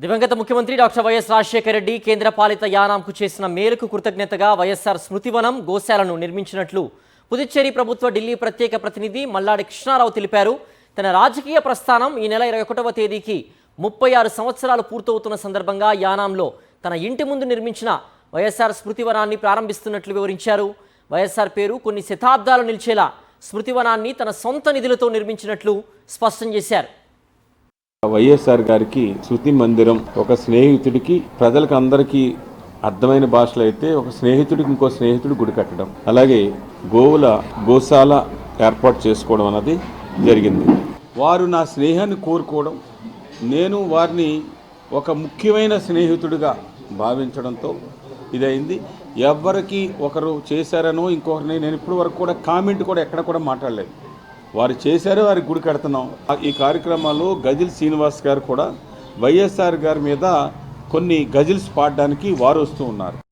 దివంగత ముఖ్యమంత్రి doctor YS Rajasekhara Reddy కేంద్ర పాలిత యానాంకు చేసిన మేలుకు కృతజ్ఞతగా వైఎస్ఆర్ స్మృతివనం గోశాలను నిర్మించినట్లు పుదుచ్చేరి ప్రభుత్వ ఢిల్లీ ప్రత్యేక ప్రతినిధి మల్లాడి కృష్ణారావు తెలిపారు. తన రాజకీయ ప్రస్థానం ఈ నెల 21వ తేదీకి 36 సంవత్సరాలు పూర్తవుతున్న సందర్భంగా యానాంలో తన ఇంటి ముందు నిర్మించిన వైఎస్ఆర్ స్మృతివనాన్ని ప్రారంభిస్తున్నట్లు వివరించారు. వైఎస్ఆర్ పేరు కొన్ని శతాబ్దాలు నిలిచేలా స్మృతివనాన్ని తన సొంత నిధులతో నిర్మించినట్లు స్పష్టం చేశారు. వైఎస్ఆర్ గారికి శృతి మందిరం ఒక స్నేహితుడికి ప్రజలకు అందరికీ అర్థమైన భాషలో అయితే ఒక స్నేహితుడికి ఇంకో స్నేహితుడు గుడి కట్టడం, అలాగే గోశాల ఏర్పాటు చేసుకోవడం అన్నది జరిగింది. వారు నా స్నేహాన్ని కోరుకోవడం, నేను వారిని ఒక ముఖ్యమైన స్నేహితుడిగా భావించడంతో ఇదైంది. ఎవరికి ఒకరు చేశారనో ఇంకొకరిని నేను ఇప్పటి వరకు కూడా కామెంట్ కూడా ఎక్కడ కూడా మాట్లాడలేదు. వారు చేశారో వారికి గుడి కడుతున్నాం. ఈ కార్యక్రమాల్లో గజిల్ శ్రీనివాస్ గారు కూడా వైఎస్ఆర్ గారి మీద కొన్ని గజిల్స్ పాడడానికి వారు వస్తూ ఉన్నారు.